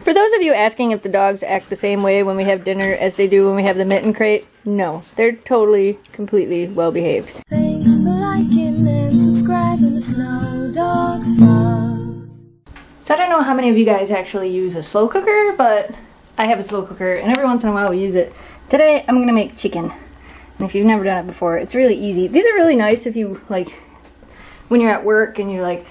For those of you asking if the dogs act the same way when we have dinner as they do when we have the mitten crate, no. They're totally, completely well behaved. Thanks for liking and subscribing to Snow Dogs Vlogs. So I don't know how many of you guys actually use a slow cooker, but I have a slow cooker and every once in a while we use it. Today I'm gonna make chicken. And if you've never done it before, it's really easy. These are really nice if you like, when you're at work and you're like,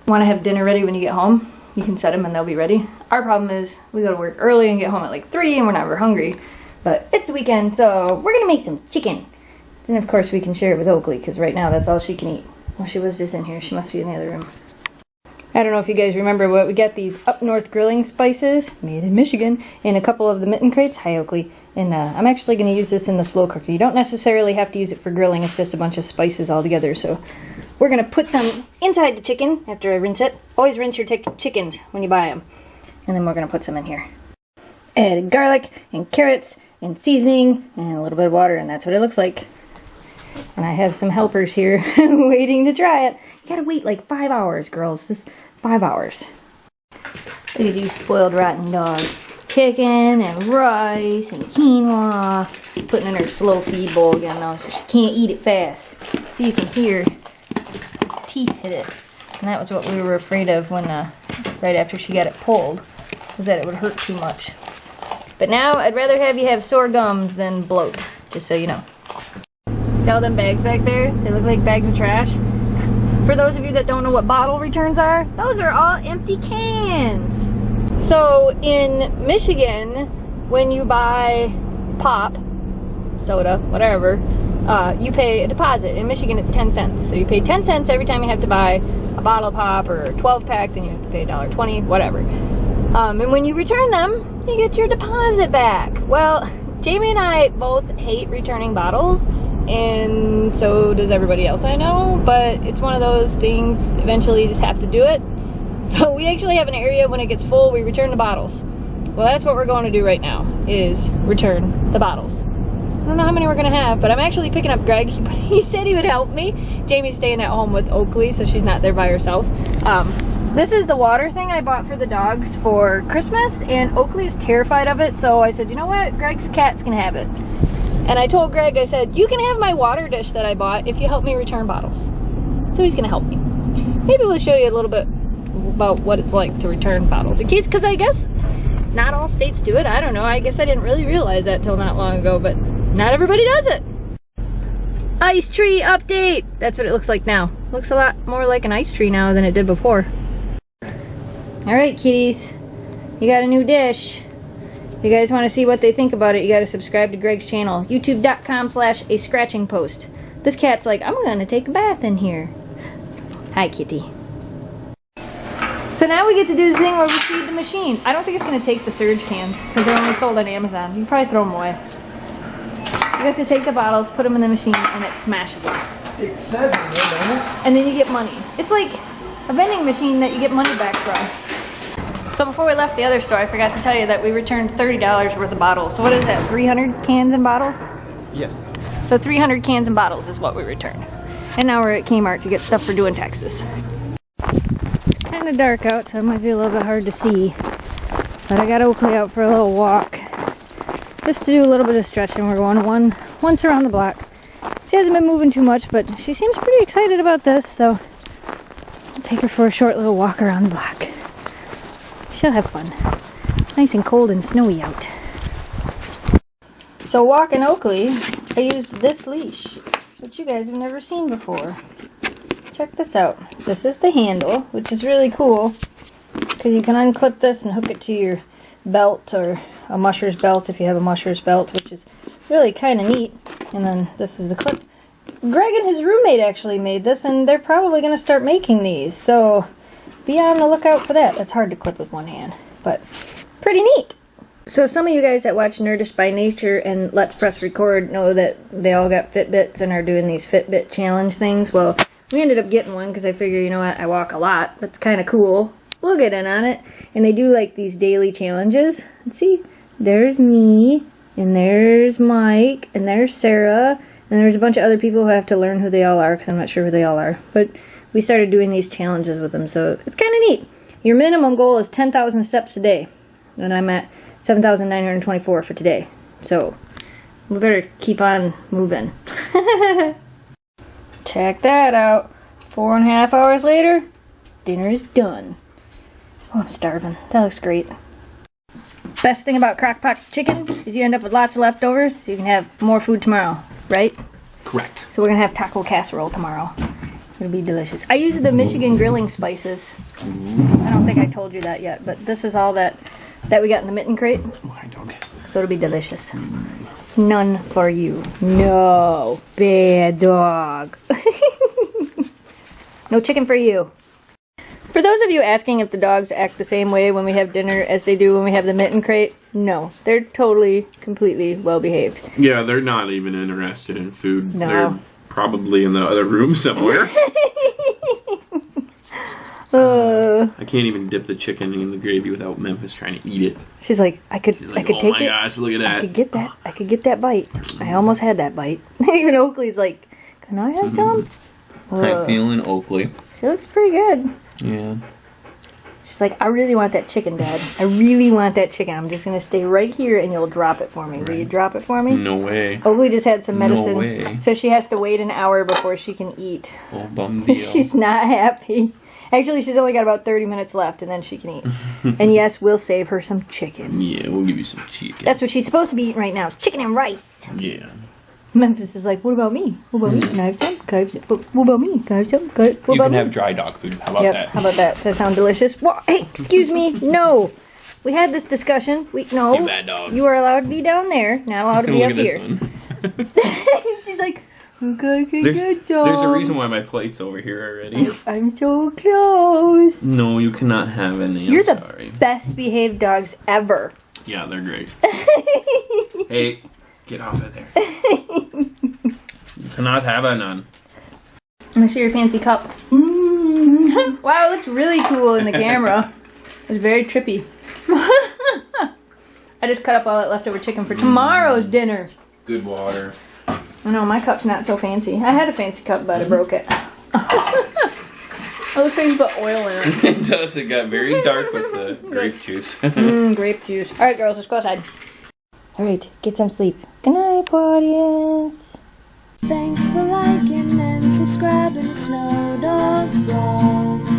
want to have dinner ready when you get home. You can set them and they'll be ready. Our problem is we go to work early and get home at like 3 and we're never hungry. But it's the weekend, so we're gonna make some chicken. And of course we can share it with Oakley because right now that's all she can eat. Well, she was just in here. She must be in the other room. I don't know if you guys remember, but we got these up north grilling spices made in Michigan in a couple of the mitten crates. Hi, Oakley. And I'm actually going to use this in the slow cooker. You don't necessarily have to use it for grilling. It's just a bunch of spices all together. So we're going to put some inside the chicken after I rinse it. Always rinse your chickens when you buy them. And then we're going to put some in here. Add garlic and carrots and seasoning and a little bit of water, and that's what it looks like. And I have some helpers here waiting to try it. You gotta wait like 5 hours, girls. Just 5 hours. Look at you spoiled rotten dog. Chicken and rice and quinoa. Putting in her slow feed bowl again now, so she can't eat it fast. See, you can hear teeth hit it. And that was what we were afraid of when, right after she got it pulled, was that it would hurt too much. But now, I'd rather have you have sore gums than bloat, just so you know. See all them bags back there? They look like bags of trash. For those of you that don't know what bottle returns are, those are all empty cans. So in Michigan, when you buy pop, soda, whatever, you pay a deposit. In Michigan, it's 10 cents. So you pay 10 cents every time you have to buy a bottle of pop or a 12 pack, then you have to pay $1.20, whatever. And when you return them, you get your deposit back. Well, Jamie and I both hate returning bottles, and so does everybody else I know, but it's one of those things, eventually you just have to do it. So we actually have an area when it gets full, we return the bottles. Well, that's what we're going to do right now, is return the bottles. I don't know how many we're gonna have, but I'm actually picking up Greg. He said he would help me. Jamie's staying at home with Oakley, so she's not there by herself. This is the water thing I bought for the dogs for Christmas, and Oakley is terrified of it, so I said, you know what, Greg's cats can have it. And I told Greg, I said, you can have my water dish that I bought if you help me return bottles. So he's gonna help me. Maybe we'll show you a little bit about what it's like to return bottles. In case, because I guess not all states do it. I don't know, I guess I didn't really realize that till not long ago, but not everybody does it. Ice tree update! That's what it looks like now. Looks a lot more like an ice tree now than it did before. Alright, kitties, you got a new dish. If you guys want to see what they think about it, you got to subscribe to Greg's channel, youtube.com/ascratchingpost. This cat's like, I'm gonna take a bath in here. Hi, kitty. So now we get to do the thing where we feed the machine. I don't think it's gonna take the surge cans because they're only sold on Amazon. You can probably throw them away. You have to take the bottles, put them in the machine, and it smashes them. It says in there, doesn't it? And then you get money. It's like a vending machine that you get money back from. So before we left the other store, I forgot to tell you that we returned $30 worth of bottles. So what is that, 300 cans and bottles? Yes. So 300 cans and bottles is what we returned. And now we're at Kmart to get stuff for doing taxes. It's kind of dark out, so it might be a little bit hard to see. But I got Oakley out for a little walk, just to do a little bit of stretching. We're going once around the block. She hasn't been moving too much, but she seems pretty excited about this, so I'll take her for a short little walk around the block. She'll have fun. It's nice and cold and snowy out. So walking Oakley, I used this leash, which you guys have never seen before. Check this out. This is the handle, which is really cool, because you can unclip this and hook it to your belt, or a musher's belt if you have a musher's belt, which is really kind of neat. And then this is the clip. Greg and his roommate actually made this, and they're probably going to start making these, so be on the lookout for that. That's hard to clip with one hand, but pretty neat. So some of you guys that watch Nerdish by Nature and Let's Press Record know that they all got Fitbits and are doing these Fitbit challenge things. Well, we ended up getting one because I figure, you know what, I walk a lot. That's kind of cool. We'll get in on it. And they do like these daily challenges. Let's see, there's me, and there's Mike, and there's Sarah, and there's a bunch of other people who have to learn who they all are because I'm not sure who they all are. But we started doing these challenges with them, so it's kind of neat. Your minimum goal is 10,000 steps a day. and I'm at 7,924 for today. So we better keep on moving. Check that out. 4.5 hours later, dinner is done. Oh, I'm starving. That looks great. Best thing about crock-pot chicken is you end up with lots of leftovers, so you can have more food tomorrow, right? Correct. So we're gonna have taco casserole tomorrow. It'll be delicious. I use the Michigan grilling spices. I don't think I told you that yet, but this is all that we got in the mitten crate. My dog. So it'll be delicious. None for you. No, bad dog. No chicken for you. For those of you asking if the dogs act the same way when we have dinner as they do when we have the mitten crate, no. They're totally, completely well behaved. Yeah, they're not even interested in food. No. They're probably in the other room somewhere. I can't even dip the chicken in the gravy without Memphis trying to eat it. She's like, I could She's like, take it. oh my gosh, look at that. I could get that. I could get that bite. I almost had that bite. Even Oakley's like, can I have some? I'm feeling Oakley. She looks pretty good. Yeah. She's like, I really want that chicken, Dad. I really want that chicken. I'm just going to stay right here and you'll drop it for me. Will you drop it for me? No way. Oakley just had some medicine. No way. So she has to wait an hour before she can eat. Oh, bum deal. She's not happy. Actually, she's only got about 30 minutes left and then she can eat. And yes, we'll save her some chicken. Yeah, we'll give you some chicken. That's what she's supposed to be eating right now. Chicken and rice. Yeah. Memphis is like, what about me? What about me? Can I have some? Can I have some? What about me? Can I have some? What You about can me? have dry dog food. How about Yep, that? how about that? Does that sound delicious? Well, hey, excuse me. No. We had this discussion. No. You bad dog. You are allowed to be down there. Not allowed to be Look up at here. this one. She's like, okay, There's a reason why my plate's over here already. I'm so close. No, you cannot have any. You're I'm the sorry. best behaved dogs ever. Yeah, they're great. Hey, get off of there. You cannot have a none. Let me see your fancy cup. Wow, it looks really cool in the camera. It's very trippy. I just cut up all that leftover chicken for tomorrow's dinner. Good water. Oh no, my cup's not so fancy. I had a fancy cup, but I broke it. It looks like you put oil in it. It does. It got very dark with the grape juice. Grape juice. Alright, girls, let's go outside. Alright, get some sleep. Good night, audience. Thanks for liking and subscribing to Snow Dogs Vlogs.